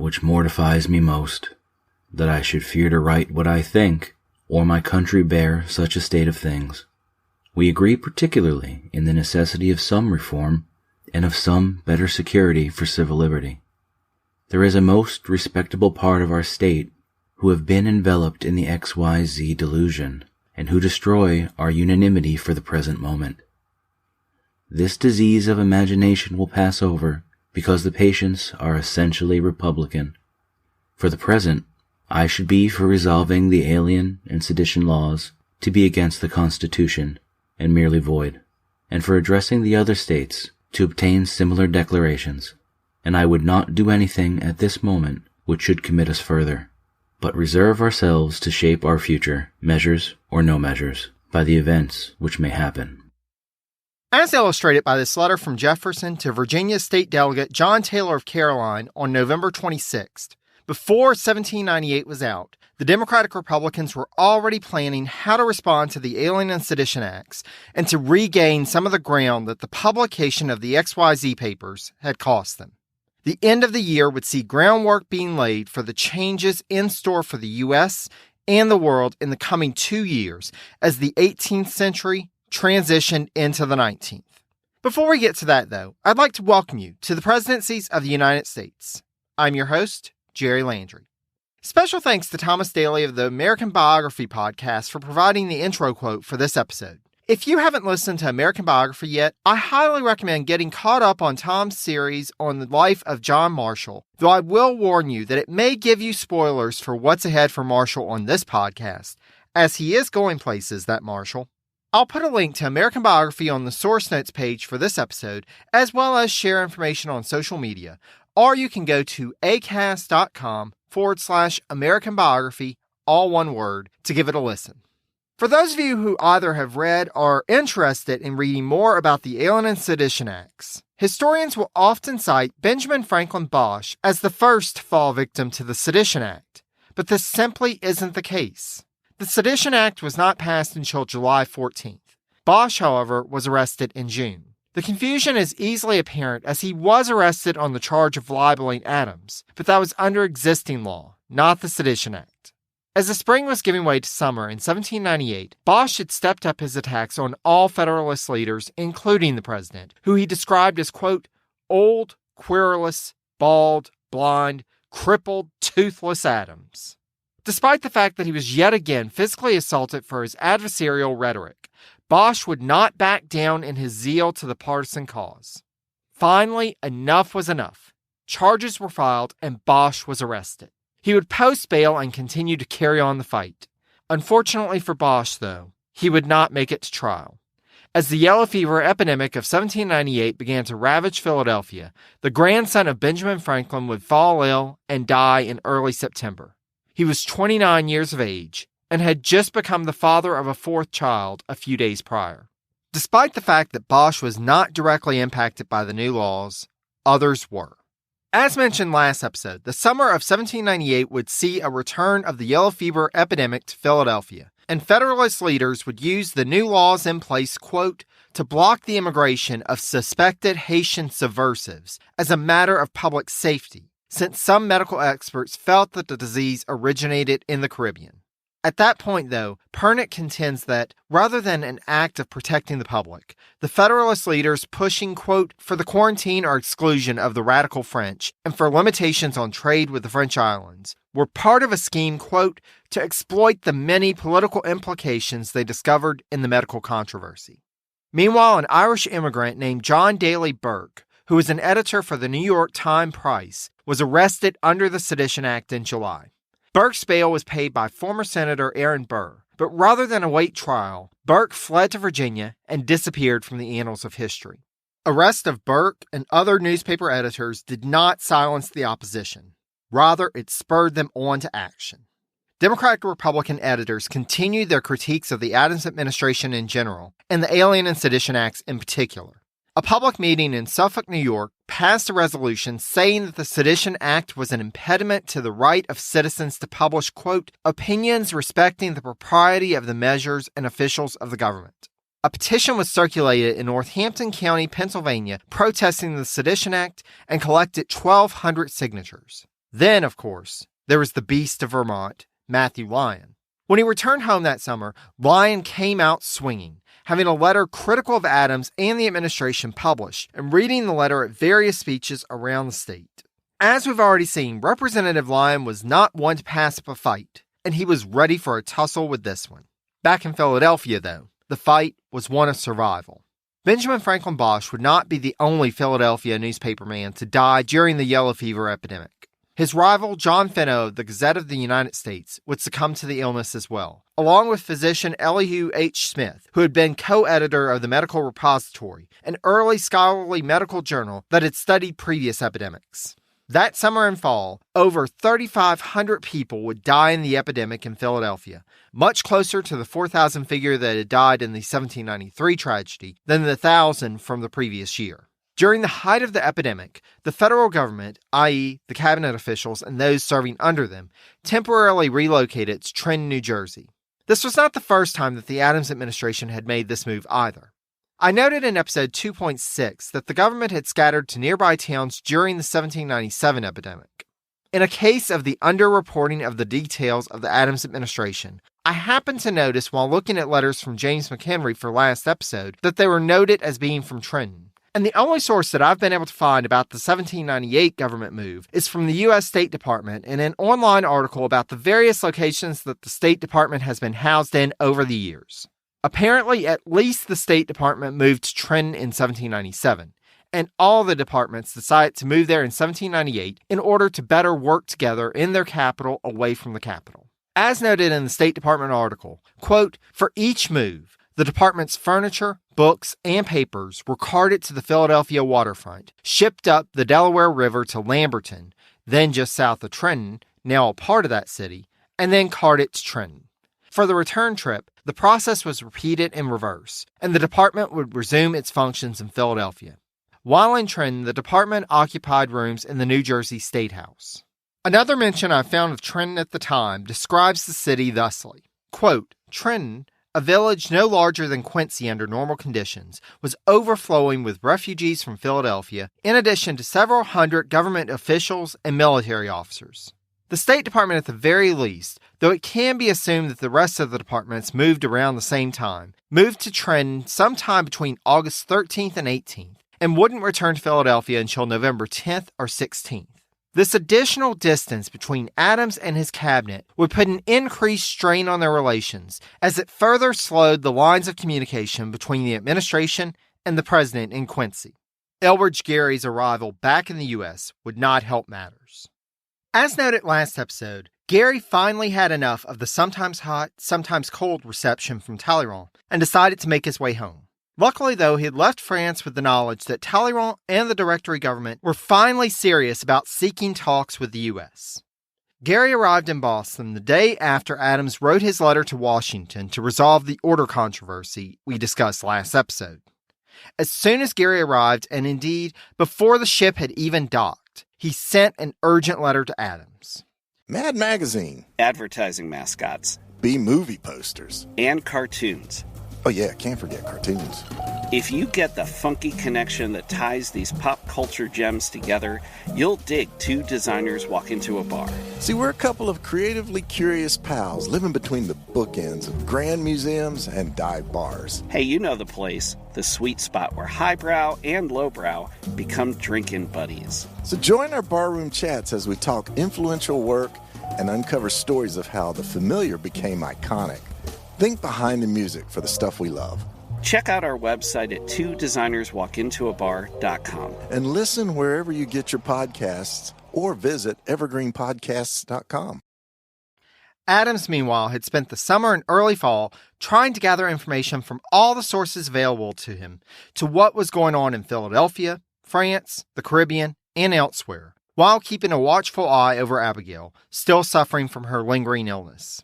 which mortifies me most, that I should fear to write what I think, or my country bear such a state of things. We agree particularly in the necessity of some reform, and of some better security for civil liberty. There is a most respectable part of our state who have been enveloped in the XYZ delusion, and who destroy our unanimity for the present moment. This disease of imagination will pass over, because the patients are essentially Republican. For the present, I should be for resolving the alien and sedition laws to be against the Constitution and merely void, and for addressing the other states to obtain similar declarations, and I would not do anything at this moment which should commit us further, but reserve ourselves to shape our future, measures or no measures, by the events which may happen. As illustrated by this letter from Jefferson to Virginia State Delegate John Taylor of Caroline on November 26th, before 1798 was out, the Democratic Republicans were already planning how to respond to the Alien and Sedition Acts and to regain some of the ground that the publication of the XYZ papers had cost them. The end of the year would see groundwork being laid for the changes in store for the U.S. and the world in the coming 2 years as the 18th century transitioned into the 19th. Before we get to that, though, I'd like to welcome you to the Presidencies of the United States. I'm your host, Jerry Landry. Special thanks to Thomas Daly of the American Biography Podcast for providing the intro quote for this episode. If you haven't listened to American Biography yet, I highly recommend getting caught up on Tom's series on the life of John Marshall, though I will warn you that it may give you spoilers for what's ahead for Marshall on this podcast, as he is going places, that Marshall. I'll put a link to American Biography on the source notes page for this episode, as well as share information on social media, or you can go to acast.com/American Biography, all one word, to give it a listen. For those of you who either have read or are interested in reading more about the Alien and Sedition Acts, historians will often cite Benjamin Franklin Bosch as the first to fall victim to the Sedition Act, but this simply isn't the case. The Sedition Act was not passed until July 14th. Bosch, however, was arrested in June. The confusion is easily apparent as he was arrested on the charge of libeling Adams, but that was under existing law, not the Sedition Act. As the spring was giving way to summer in 1798, Bosch had stepped up his attacks on all Federalist leaders, including the president, who he described as, quote, old, querulous, bald, blind, crippled, toothless Adams. Despite the fact that he was yet again physically assaulted for his adversarial rhetoric, Bosch would not back down in his zeal to the partisan cause. Finally, enough was enough. Charges were filed and Bosch was arrested. He would post bail and continue to carry on the fight. Unfortunately for Bosch, though, he would not make it to trial. As the yellow fever epidemic of 1798 began to ravage Philadelphia, the grandson of Benjamin Franklin would fall ill and die in early September. He was 29 years of age and had just become the father of a fourth child a few days prior. Despite the fact that Bosch was not directly impacted by the new laws, others were. As mentioned last episode, the summer of 1798 would see a return of the yellow fever epidemic to Philadelphia, and Federalist leaders would use the new laws in place, quote, to block the immigration of suspected Haitian subversives as a matter of public safety, since some medical experts felt that the disease originated in the Caribbean. At that point, though, Pernod contends that, rather than an act of protecting the public, the Federalist leaders pushing, quote, for the quarantine or exclusion of the radical French and for limitations on trade with the French islands, were part of a scheme, quote, to exploit the many political implications they discovered in the medical controversy. Meanwhile, an Irish immigrant named John Daly Burke, who was an editor for the New York Times Price, was arrested under the Sedition Act in July. Burke's bail was paid by former Senator Aaron Burr, but rather than await trial, Burke fled to Virginia and disappeared from the annals of history. Arrest of Burke and other newspaper editors did not silence the opposition. Rather, it spurred them on to action. Democratic and Republican editors continued their critiques of the Adams administration in general, and the Alien and Sedition Acts in particular. A public meeting in Suffolk, New York, passed a resolution saying that the Sedition Act was an impediment to the right of citizens to publish, quote, opinions respecting the propriety of the measures and officials of the government. A petition was circulated in Northampton County, Pennsylvania, protesting the Sedition Act and collected 1,200 signatures. Then, of course, there was the beast of Vermont, Matthew Lyon. When he returned home that summer, Lyon came out swinging, having a letter critical of Adams and the administration published, and reading the letter at various speeches around the state. As we've already seen, Representative Lyon was not one to pass up a fight, and he was ready for a tussle with this one. Back in Philadelphia, though, the fight was one of survival. Benjamin Franklin Bosch would not be the only Philadelphia newspaperman to die during the yellow fever epidemic. His rival, John Finno of the Gazette of the United States, would succumb to the illness as well, along with physician Elihu H. Smith, who had been co-editor of the Medical Repository, an early scholarly medical journal that had studied previous epidemics. That summer and fall, over 3,500 people would die in the epidemic in Philadelphia, much closer to the 4,000 figure that had died in the 1793 tragedy than the 1,000 from the previous year. During the height of the epidemic, the federal government, i.e. the cabinet officials and those serving under them, temporarily relocated to Trenton, New Jersey. This was not the first time that the Adams administration had made this move either. I noted in episode 2.6 that the government had scattered to nearby towns during the 1797 epidemic. In a case of the underreporting of the details of the Adams administration, I happened to notice while looking at letters from James McHenry for last episode that they were noted as being from Trenton. And the only source that I've been able to find about the 1798 government move is from the U.S. State Department in an online article about the various locations that the State Department has been housed in over the years. Apparently, at least the State Department moved to Trenton in 1797, and all the departments decided to move there in 1798 in order to better work together in their capital away from the capital. As noted in the State Department article, quote, for each move, the department's furniture, books, and papers were carted to the Philadelphia waterfront, shipped up the Delaware River to Lamberton, then just south of Trenton, now a part of that city, and then carted to Trenton. For the return trip, the process was repeated in reverse, and the department would resume its functions in Philadelphia. While in Trenton, the department occupied rooms in the New Jersey State House. Another mention I found of Trenton at the time describes the city thusly. Quote, Trenton, a village no larger than Quincy under normal conditions, was overflowing with refugees from Philadelphia, in addition to several hundred government officials and military officers. The State Department at the very least, though it can be assumed that the rest of the departments moved around the same time, moved to Trenton sometime between August 13th and 18th, and wouldn't return to Philadelphia until November 10th or 16th. This additional distance between Adams and his cabinet would put an increased strain on their relations, as it further slowed the lines of communication between the administration and the president in Quincy. Elbridge Gerry's arrival back in the U.S. would not help matters. As noted last episode, Gerry finally had enough of the sometimes hot, sometimes cold reception from Talleyrand and decided to make his way home. Luckily, though, he had left France with the knowledge that Talleyrand and the Directory government were finally serious about seeking talks with the U.S. Gerry arrived in Boston the day after Adams wrote his letter to Washington to resolve the order controversy we discussed last episode. As soon as Gerry arrived, and indeed before the ship had even docked, he sent an urgent letter to Adams. Mad Magazine. Advertising mascots. B-movie posters. And cartoons. Oh yeah, can't forget cartoons. If you get the funky connection that ties these pop culture gems together, you'll dig Two Designers Walk Into a Bar. See, we're a couple of creatively curious pals living between the bookends of grand museums and dive bars. Hey, you know the place, the sweet spot where highbrow and lowbrow become drinking buddies. So join our barroom chats as we talk influential work and uncover stories of how the familiar became iconic. Think behind the music for the stuff we love. Check out our website at twodesignerswalkintoabar.com. And listen wherever you get your podcasts or visit evergreenpodcasts.com. Adams, meanwhile, had spent the summer and early fall trying to gather information from all the sources available to him to what was going on in Philadelphia, France, the Caribbean, and elsewhere, while keeping a watchful eye over Abigail, still suffering from her lingering illness.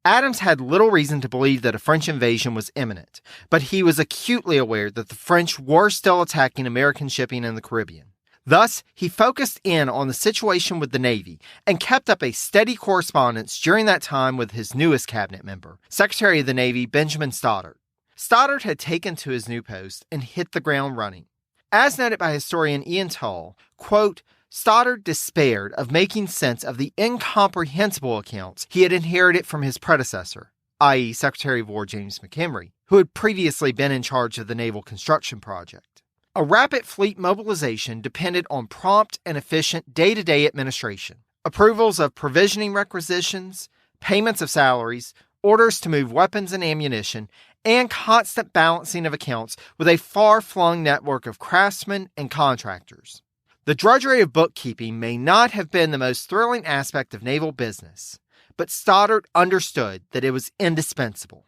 Adams had little reason to believe that a French invasion was imminent, but he was acutely aware that the French were still attacking American shipping in the Caribbean. Thus, he focused in on the situation with the Navy and kept up a steady correspondence during that time with his newest cabinet member, Secretary of the Navy Benjamin Stoddard. Stoddard had taken to his new post and hit the ground running. As noted by historian Ian Tull, quote, Stoddard despaired of making sense of the incomprehensible accounts he had inherited from his predecessor, i.e. Secretary of War James McHenry, who had previously been in charge of the Naval Construction Project. A rapid fleet mobilization depended on prompt and efficient day-to-day administration, approvals of provisioning requisitions, payments of salaries, orders to move weapons and ammunition, and constant balancing of accounts with a far-flung network of craftsmen and contractors. The drudgery of bookkeeping may not have been the most thrilling aspect of naval business, but Stoddard understood that it was indispensable.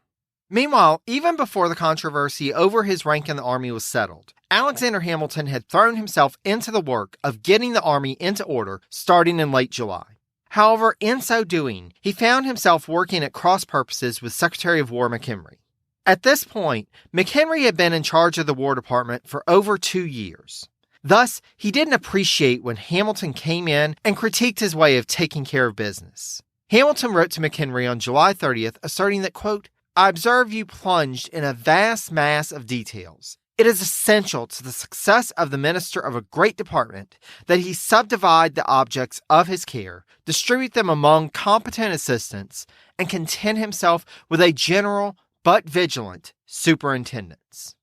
Meanwhile, even before the controversy over his rank in the Army was settled, Alexander Hamilton had thrown himself into the work of getting the Army into order starting in late July. However, in so doing, he found himself working at cross purposes with Secretary of War McHenry. At this point, McHenry had been in charge of the War Department for over 2 years. Thus, he didn't appreciate when Hamilton came in and critiqued his way of taking care of business. Hamilton wrote to McHenry on July 30th, asserting that, quote, "I observe you plunged in a vast mass of details. It is essential to the success of the minister of a great department that he subdivide the objects of his care, distribute them among competent assistants, and content himself with a general but vigilant superintendence."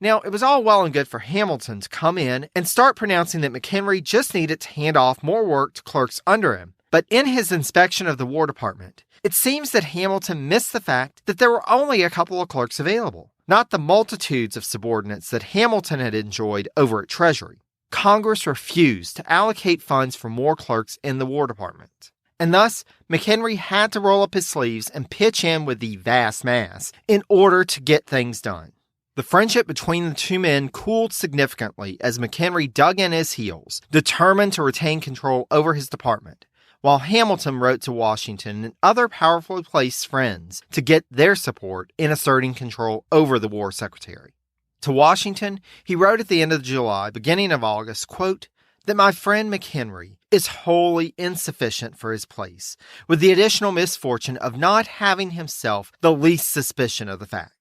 Now, it was all well and good for Hamilton to come in and start pronouncing that McHenry just needed to hand off more work to clerks under him. But in his inspection of the War Department, it seems that Hamilton missed the fact that there were only a couple of clerks available, not the multitudes of subordinates that Hamilton had enjoyed over at Treasury. Congress refused to allocate funds for more clerks in the War Department. And thus, McHenry had to roll up his sleeves and pitch in with the vast mass in order to get things done. The friendship between the two men cooled significantly as McHenry dug in his heels, determined to retain control over his department, while Hamilton wrote to Washington and other powerfully placed friends to get their support in asserting control over the War Secretary. To Washington, he wrote at the end of July, beginning of August, quote, "that my friend McHenry is wholly insufficient for his place, with the additional misfortune of not having himself the least suspicion of the fact.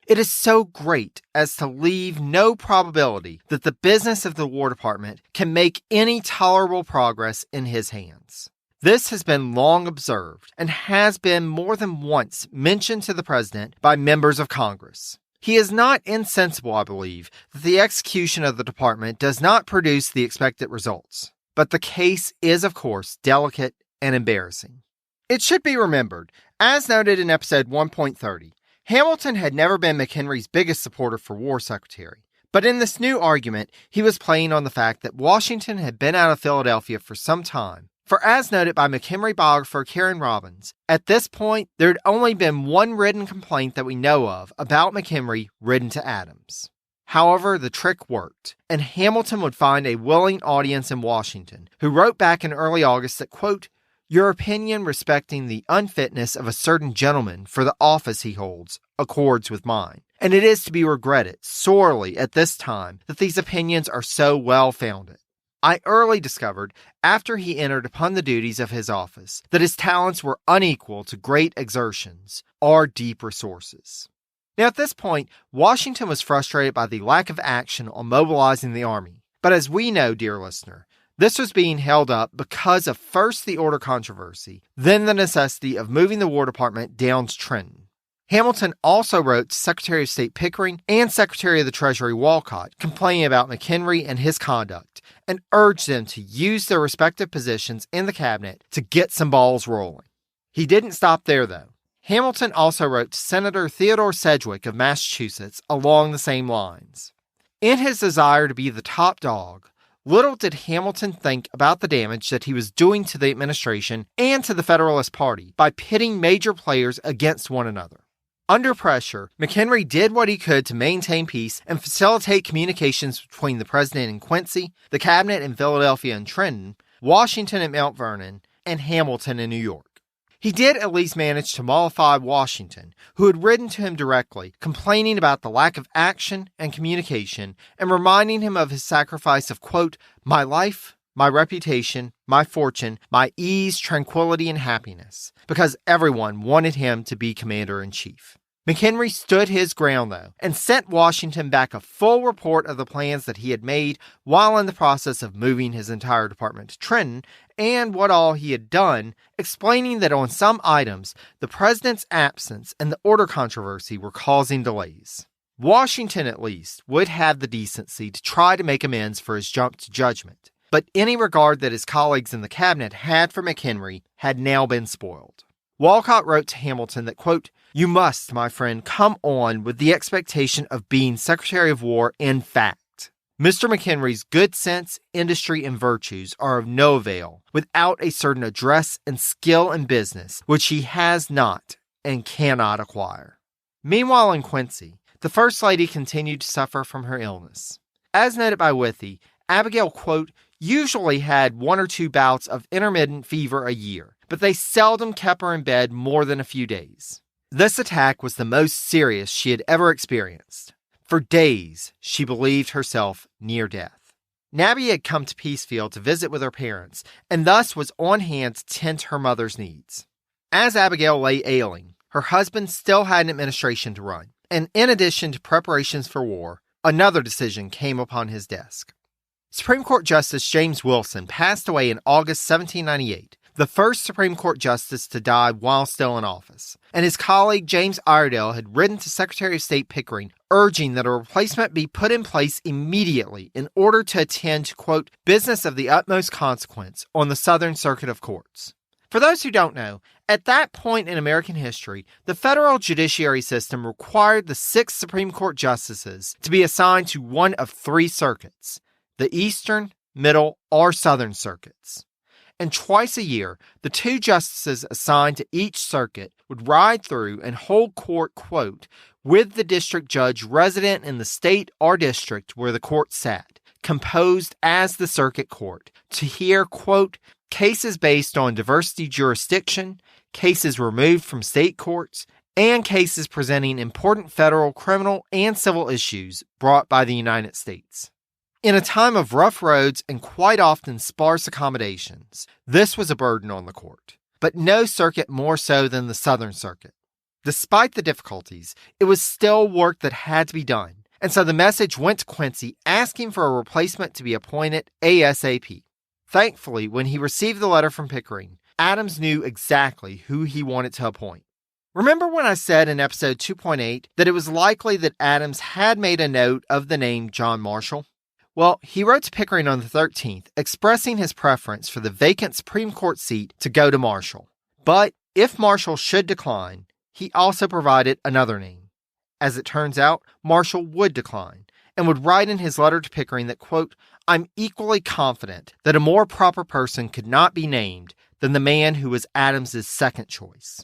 It is so great as to leave no probability that the business of the War Department can make any tolerable progress in his hands. This has been long observed and has been more than once mentioned to the President by members of Congress. He is not insensible, I believe, that the execution of the department does not produce the expected results. But the case is, of course, delicate and embarrassing." It should be remembered, as noted in episode 1.30, Hamilton had never been McHenry's biggest supporter for War Secretary, but in this new argument, he was playing on the fact that Washington had been out of Philadelphia for some time. For as noted by McHenry biographer Karen Robbins, at this point, there had only been one written complaint that we know of about McHenry written to Adams. However, the trick worked, and Hamilton would find a willing audience in Washington, who wrote back in early August that, quote, "Your opinion respecting the unfitness of a certain gentleman for the office he holds accords with mine, and it is to be regretted sorely at this time that these opinions are so well founded. I early discovered, after he entered upon the duties of his office, that his talents were unequal to great exertions or deep resources." Now, at this point, Washington was frustrated by the lack of action on mobilizing the Army. But as we know, dear listener, this was being held up because of first the order controversy, then the necessity of moving the War Department down to Trenton. Hamilton also wrote to Secretary of State Pickering and Secretary of the Treasury Walcott complaining about McHenry and his conduct, and urged them to use their respective positions in the cabinet to get some balls rolling. He didn't stop there, though. Hamilton also wrote to Senator Theodore Sedgwick of Massachusetts along the same lines. In his desire to be the top dog, little did Hamilton think about the damage that he was doing to the administration and to the Federalist Party by pitting major players against one another. Under pressure, McHenry did what he could to maintain peace and facilitate communications between the president in Quincy, the cabinet in Philadelphia and Trenton, Washington at Mount Vernon, and Hamilton in New York. He did at least manage to mollify Washington, who had written to him directly, complaining about the lack of action and communication, and reminding him of his sacrifice of, quote, "my life, my reputation, my fortune, my ease, tranquility, and happiness," because everyone wanted him to be commander-in-chief. McHenry stood his ground, though, and sent Washington back a full report of the plans that he had made while in the process of moving his entire department to Trenton and what all he had done, explaining that on some items, the president's absence and the order controversy were causing delays. Washington, at least, would have the decency to try to make amends for his jump to judgment, but any regard that his colleagues in the cabinet had for McHenry had now been spoiled. Walcott wrote to Hamilton that, quote, "You must, my friend, come on with the expectation of being Secretary of War in fact. Mr. McHenry's good sense, industry, and virtues are of no avail without a certain address and skill in business, which he has not and cannot acquire." Meanwhile in Quincy, the First Lady continued to suffer from her illness. As noted by Withy, Abigail, quote, "usually had 1 or 2 bouts of intermittent fever a year, but they seldom kept her in bed more than a few days. This attack was the most serious she had ever experienced. For days, she believed herself near death." Nabby had come to Peacefield to visit with her parents, and thus was on hand to tend to her mother's needs. As Abigail lay ailing, her husband still had an administration to run, and in addition to preparations for war, another decision came upon his desk. Supreme Court Justice James Wilson passed away in August 1798, the first Supreme Court justice to die while still in office, and his colleague James Iredell had written to Secretary of State Pickering urging that a replacement be put in place immediately in order to attend to, quote, "business of the utmost consequence on the Southern Circuit of Courts." For those who don't know, at that point in American history, the federal judiciary system required the 6 Supreme Court justices to be assigned to one of 3 circuits, the Eastern, Middle, or Southern circuits. And twice a year, the 2 justices assigned to each circuit would ride through and hold court, quote, "with the district judge resident in the state or district where the court sat, composed as the circuit court, to hear, quote, cases based on diversity jurisdiction, cases removed from state courts, and cases presenting important federal, criminal, and civil issues brought by the United States." In a time of rough roads and quite often sparse accommodations, this was a burden on the court, but no circuit more so than the Southern Circuit. Despite the difficulties, it was still work that had to be done, and so the message went to Quincy asking for a replacement to be appointed ASAP. Thankfully, when he received the letter from Pickering, Adams knew exactly who he wanted to appoint. Remember when I said in episode 2.8 that it was likely that Adams had made a note of the name John Marshall? Well, he wrote to Pickering on the 13th, expressing his preference for the vacant Supreme Court seat to go to Marshall. But if Marshall should decline, he also provided another name. As it turns out, Marshall would decline, and would write in his letter to Pickering that, quote, "I'm equally confident that a more proper person could not be named than the man who was Adams's second choice."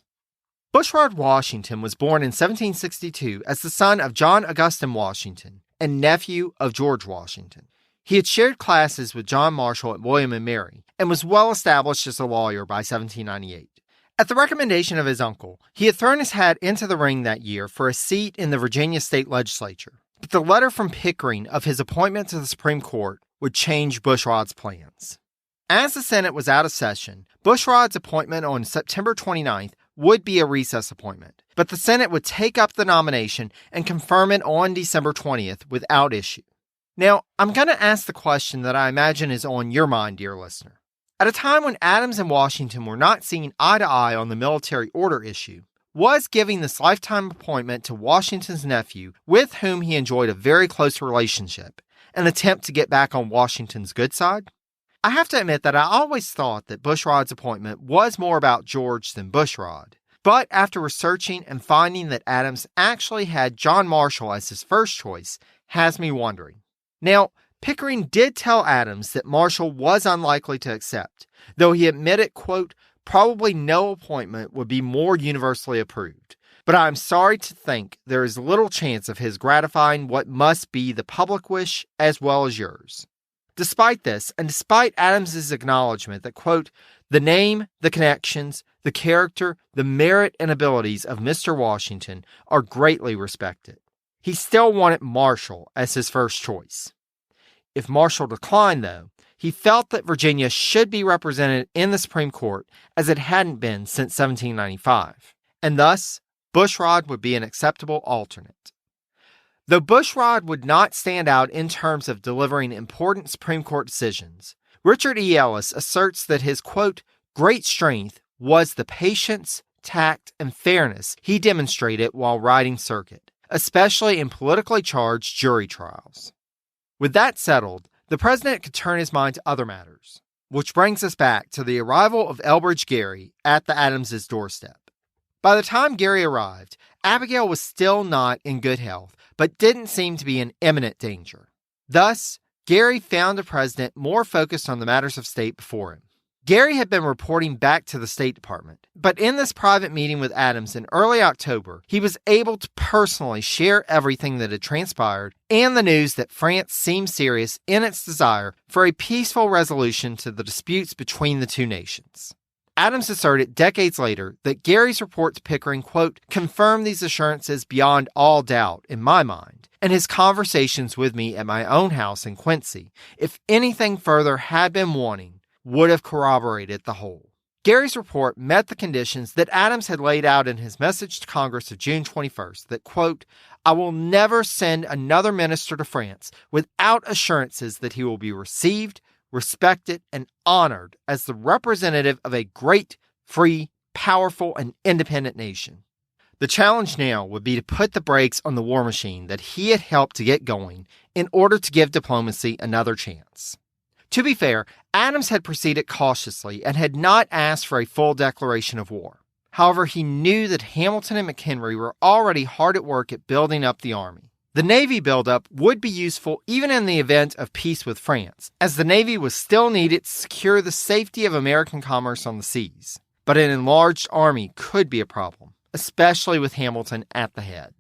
Bushrod Washington was born in 1762 as the son of John Augustine Washington and nephew of George Washington. He had shared classes with John Marshall at William and Mary and was well established as a lawyer by 1798. At the recommendation of his uncle, he had thrown his hat into the ring that year for a seat in the Virginia state legislature. But the letter from Pickering of his appointment to the Supreme Court would change Bushrod's plans. As the Senate was out of session, Bushrod's appointment on September 29th would be a recess appointment, but the Senate would take up the nomination and confirm it on December 20th without issue. Now, I'm going to ask the question that I imagine is on your mind, dear listener. At a time when Adams and Washington were not seeing eye to eye on the military order issue, was giving this lifetime appointment to Washington's nephew, with whom he enjoyed a very close relationship, an attempt to get back on Washington's good side? I have to admit that I always thought that Bushrod's appointment was more about George than Bushrod. But after researching and finding that Adams actually had John Marshall as his first choice has me wondering. Now, Pickering did tell Adams that Marshall was unlikely to accept, though he admitted, quote, "probably no appointment would be more universally approved. But I am sorry to think there is little chance of his gratifying what must be the public wish as well as yours." Despite this, and despite Adams's acknowledgement that, quote, "the name, the connections, the character, the merit and abilities of Mr. Washington are greatly respected," he still wanted Marshall as his first choice. If Marshall declined, though, he felt that Virginia should be represented in the Supreme Court as it hadn't been since 1795. And thus, Bushrod would be an acceptable alternate. Though Bushrod would not stand out in terms of delivering important Supreme Court decisions, Richard E. Ellis asserts that his, quote, great strength was the patience, tact, and fairness he demonstrated while riding circuit, especially in politically charged jury trials. With that settled, the president could turn his mind to other matters, which brings us back to the arrival of Elbridge Gerry at the Adamses' doorstep. By the time Gerry arrived, Abigail was still not in good health, but didn't seem to be in imminent danger. Thus, Gerry found the president more focused on the matters of state before him. Gerry had been reporting back to the State Department, but in this private meeting with Adams in early October, he was able to personally share everything that had transpired and the news that France seemed serious in its desire for a peaceful resolution to the disputes between the two nations. Adams asserted decades later that Gerry's report to Pickering, quote, confirmed these assurances beyond all doubt in my mind, and his conversations with me at my own house in Quincy, if anything further had been wanting, would have corroborated the whole. Gerry's report met the conditions that Adams had laid out in his message to Congress of June 21st that, quote, I will never send another minister to France without assurances that he will be received, respected, and honored as the representative of a great, free, powerful, and independent nation. The challenge now would be to put the brakes on the war machine that he had helped to get going in order to give diplomacy another chance. To be fair, Adams had proceeded cautiously and had not asked for a full declaration of war. However, he knew that Hamilton and McHenry were already hard at work at building up the army. The Navy buildup would be useful even in the event of peace with France, as the Navy was still needed to secure the safety of American commerce on the seas. But an enlarged army could be a problem, especially with Hamilton at the head.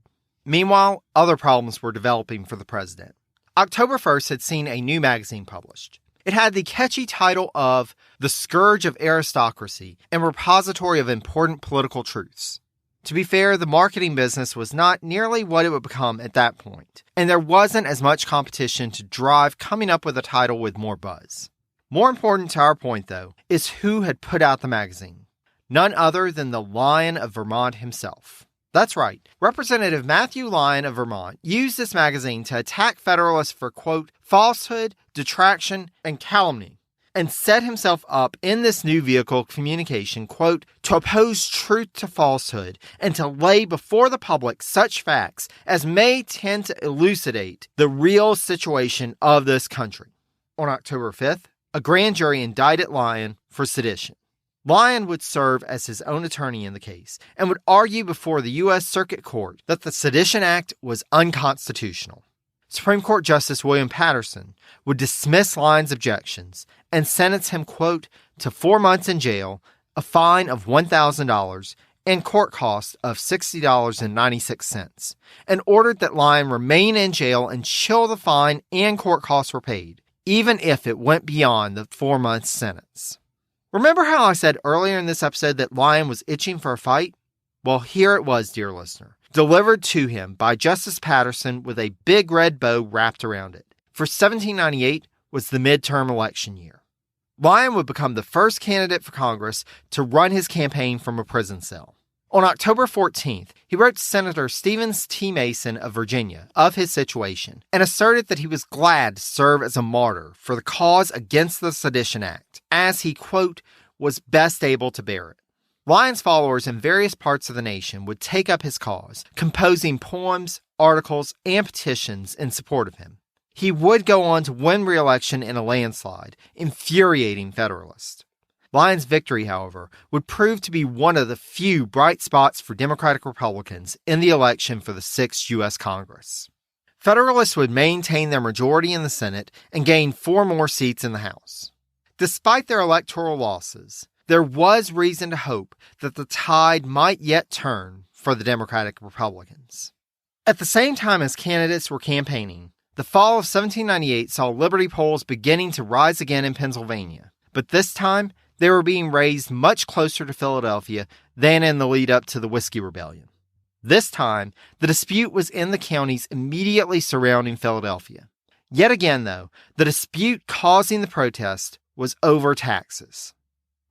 Meanwhile, other problems were developing for the president. October 1st had seen a new magazine published. It had the catchy title of The Scourge of Aristocracy and Repository of Important Political Truths. To be fair, the marketing business was not nearly what it would become at that point, and there wasn't as much competition to drive coming up with a title with more buzz. More important to our point, though, is who had put out the magazine. None other than the Lion of Vermont himself. That's right, Representative Matthew Lyon of Vermont used this magazine to attack Federalists for, quote, falsehood, detraction, and calumny, and set himself up in this new vehicle of communication, quote, to oppose truth to falsehood and to lay before the public such facts as may tend to elucidate the real situation of this country. On October 5th, a grand jury indicted Lyon for sedition. Lyon would serve as his own attorney in the case and would argue before the U.S. Circuit Court that the Sedition Act was unconstitutional. Supreme Court Justice William Patterson would dismiss Lyon's objections and sentence him, quote, to 4 months in jail, a fine of $1,000, and court costs of $60.96, and ordered that Lyon remain in jail until the fine and court costs were paid, even if it went beyond the 4-month sentence. Remember how I said earlier in this episode that Lyon was itching for a fight? Well, here it was, dear listener, delivered to him by Justice Patterson with a big red bow wrapped around it. For 1798 was the midterm election year. Lyon would become the first candidate for Congress to run his campaign from a prison cell. On October 14th, he wrote to Senator Stevens T. Mason of Virginia of his situation and asserted that he was glad to serve as a martyr for the cause against the Sedition Act, as he, quote, was best able to bear it. Lyon's followers in various parts of the nation would take up his cause, composing poems, articles, and petitions in support of him. He would go on to win re-election in a landslide, infuriating Federalists. Lyon's victory, however, would prove to be one of the few bright spots for Democratic Republicans in the election for the 6th U.S. Congress. Federalists would maintain their majority in the Senate and gain 4 more seats in the House. Despite their electoral losses, there was reason to hope that the tide might yet turn for the Democratic Republicans. At the same time as candidates were campaigning, the fall of 1798 saw Liberty polls beginning to rise again in Pennsylvania, but this time they were being raised much closer to Philadelphia than in the lead up to the Whiskey Rebellion. This time, the dispute was in the counties immediately surrounding Philadelphia. Yet again, though, the dispute causing the protest was over taxes.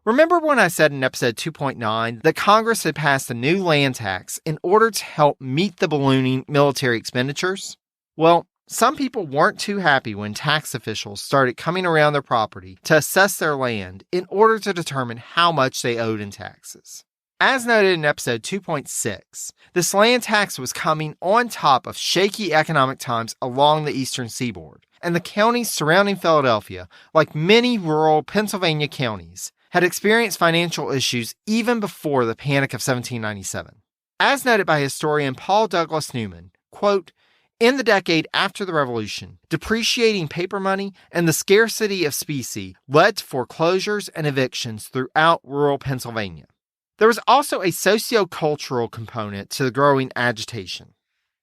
Remember when I said in episode 2.9 that Congress had passed a new land tax in order to help meet the ballooning military expenditures? Well, some people weren't too happy when tax officials started coming around their property to assess their land in order to determine how much they owed in taxes. As noted in episode 2.6, this land tax was coming on top of shaky economic times along the eastern seaboard, and the counties surrounding Philadelphia, like many rural Pennsylvania counties, had experienced financial issues even before the Panic of 1797. As noted by historian Paul Douglas Newman, quote, in the decade after the Revolution, depreciating paper money and the scarcity of specie led to foreclosures and evictions throughout rural Pennsylvania. There was also a socio-cultural component to the growing agitation.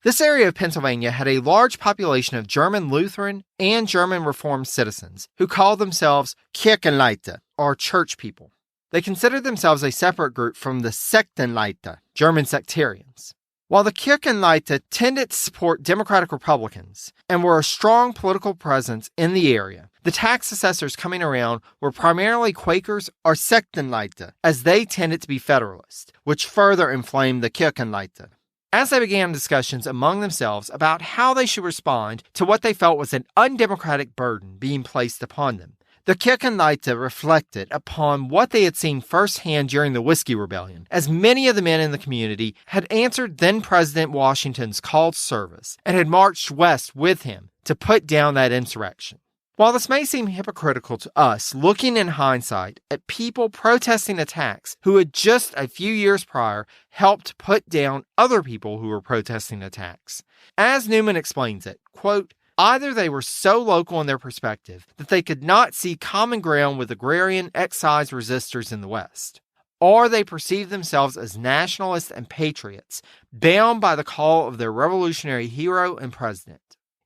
This area of Pennsylvania had a large population of German Lutheran and German Reformed citizens who called themselves Kirchenleute, or church people. They considered themselves a separate group from the Sektenleute, German sectarians. While the Kirchenleute tended to support Democratic Republicans and were a strong political presence in the area, the tax assessors coming around were primarily Quakers or Sektenleute, as they tended to be Federalist, which further inflamed the Kirchenleute. As they began discussions among themselves about how they should respond to what they felt was an undemocratic burden being placed upon them, the Kirchenleute reflected upon what they had seen firsthand during the Whiskey Rebellion, as many of the men in the community had answered then-President Washington's call to service and had marched west with him to put down that insurrection. While this may seem hypocritical to us looking in hindsight at people protesting a tax who had just a few years prior helped put down other people who were protesting a tax, as Newman explains it, quote, either they were so local in their perspective that they could not see common ground with agrarian excise resistors in the West, or they perceived themselves as nationalists and patriots, bound by the call of their revolutionary hero and president.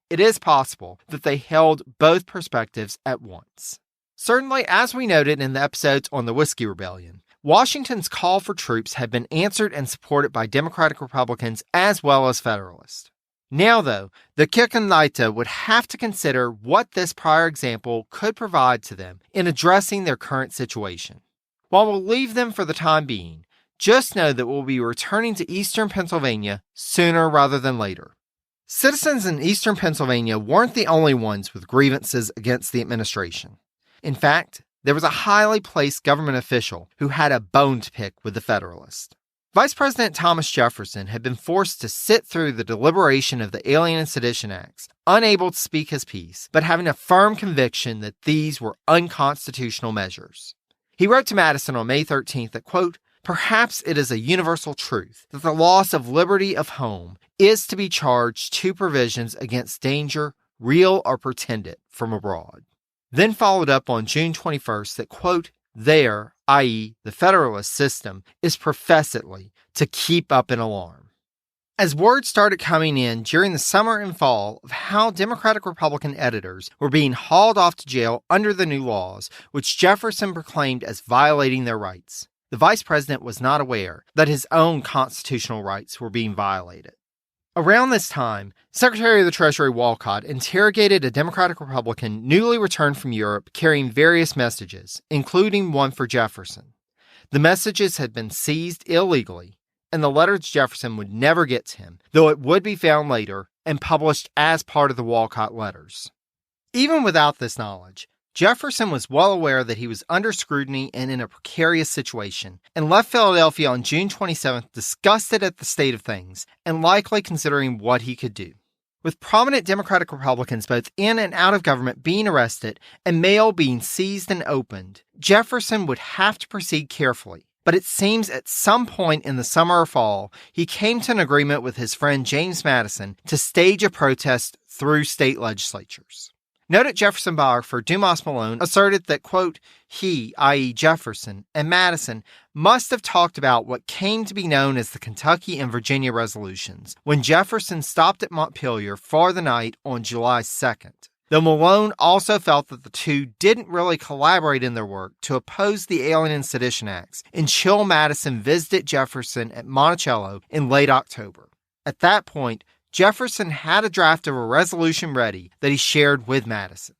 It is possible that they held both perspectives at once. Certainly, as we noted in the episodes on the Whiskey Rebellion, Washington's call for troops had been answered and supported by Democratic Republicans as well as Federalists. Now, though, the Kirchenleute would have to consider what this prior example could provide to them in addressing their current situation. While we'll leave them for the time being, just know that we'll be returning to eastern Pennsylvania sooner rather than later. Citizens in eastern Pennsylvania weren't the only ones with grievances against the administration. In fact, there was a highly placed government official who had a bone to pick with the Federalists. Vice President Thomas Jefferson had been forced to sit through the deliberation of the Alien and Sedition Acts, unable to speak his piece, but having a firm conviction that these were unconstitutional measures. He wrote to Madison on May 13th that, quote, perhaps it is a universal truth that the loss of liberty of home is to be charged to provisions against danger, real or pretended, from abroad. Then followed up on June 21st that, quote, there, i.e., the Federalist system, is professedly to keep up an alarm. As word started coming in during the summer and fall of how Democratic-Republican editors were being hauled off to jail under the new laws, which Jefferson proclaimed as violating their rights, the vice president was not aware that his own constitutional rights were being violated. Around this time, Secretary of the Treasury Walcott interrogated a Democratic-Republican newly returned from Europe carrying various messages, including one for Jefferson. The messages had been seized illegally, and the letter to Jefferson would never get to him, though it would be found later and published as part of the Walcott letters. Even without this knowledge, Jefferson was well aware that he was under scrutiny and in a precarious situation, and left Philadelphia on June 27th disgusted at the state of things and likely considering what he could do. With prominent Democratic Republicans both in and out of government being arrested and mail being seized and opened, Jefferson would have to proceed carefully. But it seems at some point in the summer or fall, he came to an agreement with his friend James Madison to stage a protest through state legislatures. Noted Jefferson biographer Dumas Malone asserted that, quote, he, i.e. Jefferson, and Madison must have talked about what came to be known as the Kentucky and Virginia resolutions when Jefferson stopped at Montpelier for the night on July 2nd. Though Malone also felt that the two didn't really collaborate in their work to oppose the Alien and Sedition Acts until Madison visited Jefferson at Monticello in late October. At that point, Jefferson had a draft of a resolution ready that he shared with Madison.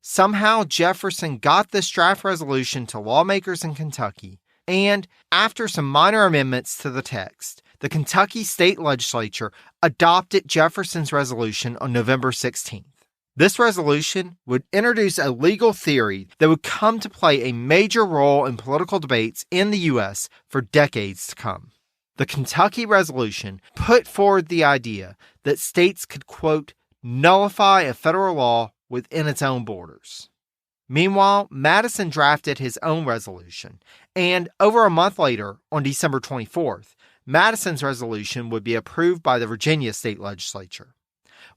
Somehow Jefferson got this draft resolution to lawmakers in Kentucky, and after some minor amendments to the text, the Kentucky state legislature adopted Jefferson's resolution on November 16th. This resolution would introduce a legal theory that would come to play a major role in political debates in the U.S. for decades to come. The Kentucky resolution put forward the idea that states could, quote, nullify a federal law within its own borders. Meanwhile, Madison drafted his own resolution, and over a month later, on December 24th, Madison's resolution would be approved by the Virginia state legislature.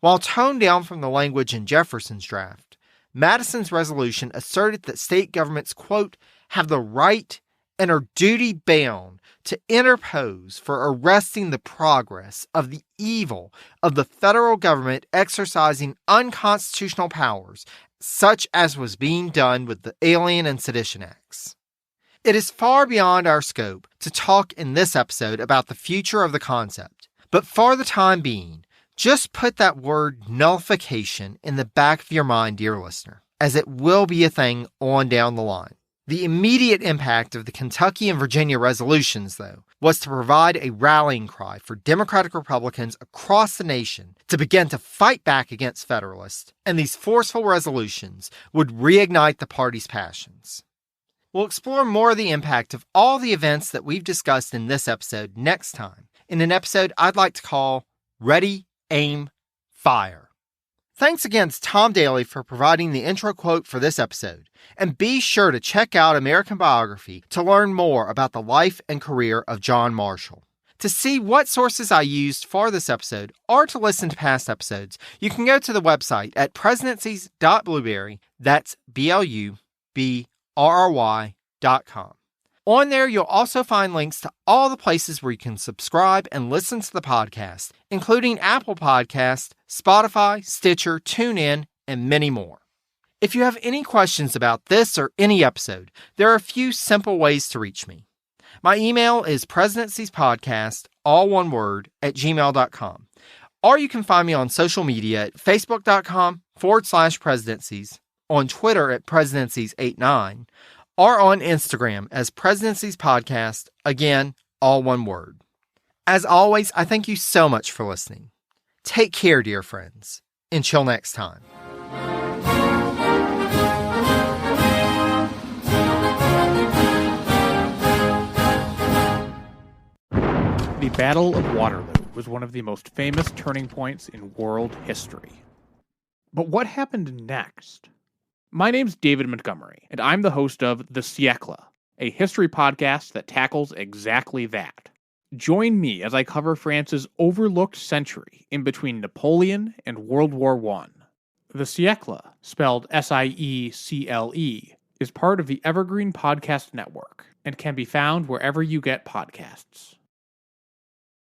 While toned down from the language in Jefferson's draft, Madison's resolution asserted that state governments, quote, have the right and are duty-bound to interpose for arresting the progress of the evil of the federal government exercising unconstitutional powers, such as was being done with the Alien and Sedition Acts. It is far beyond our scope to talk in this episode about the future of the concept, but for the time being, just put that word nullification in the back of your mind, dear listener, as it will be a thing on down the line. The immediate impact of the Kentucky and Virginia resolutions, though, was to provide a rallying cry for Democratic Republicans across the nation to begin to fight back against Federalists, and these forceful resolutions would reignite the party's passions. We'll explore more of the impact of all the events that we've discussed in this episode next time, in an episode I'd like to call Ready, Aim, Fire. Thanks again to Tom Daly for providing the intro quote for this episode, and be sure to check out American Biography to learn more about the life and career of John Marshall. To see what sources I used for this episode, or to listen to past episodes, you can go to the website at presidencies.blueberry, that's BLUBRRY.com. On there, you'll also find links to all the places where you can subscribe and listen to the podcast, including Apple Podcasts, Spotify, Stitcher, TuneIn, and many more. If you have any questions about this or any episode, there are a few simple ways to reach me. My email is presidentiespodcast, all one word, @gmail.com. Or you can find me on social media at facebook.com/presidencies, on Twitter at presidencies89, or on Instagram as Presidencies Podcast, again, all one word. As always, I thank you so much for listening. Take care, dear friends. Until next time. The Battle of Waterloo was one of the most famous turning points in world history. But what happened next? My name's David Montgomery, and I'm the host of The Siècle, a history podcast that tackles exactly that. Join me as I cover France's overlooked century in between Napoleon and World War I. The Siècle, spelled SIECLE, is part of the Evergreen Podcast Network and can be found wherever you get podcasts.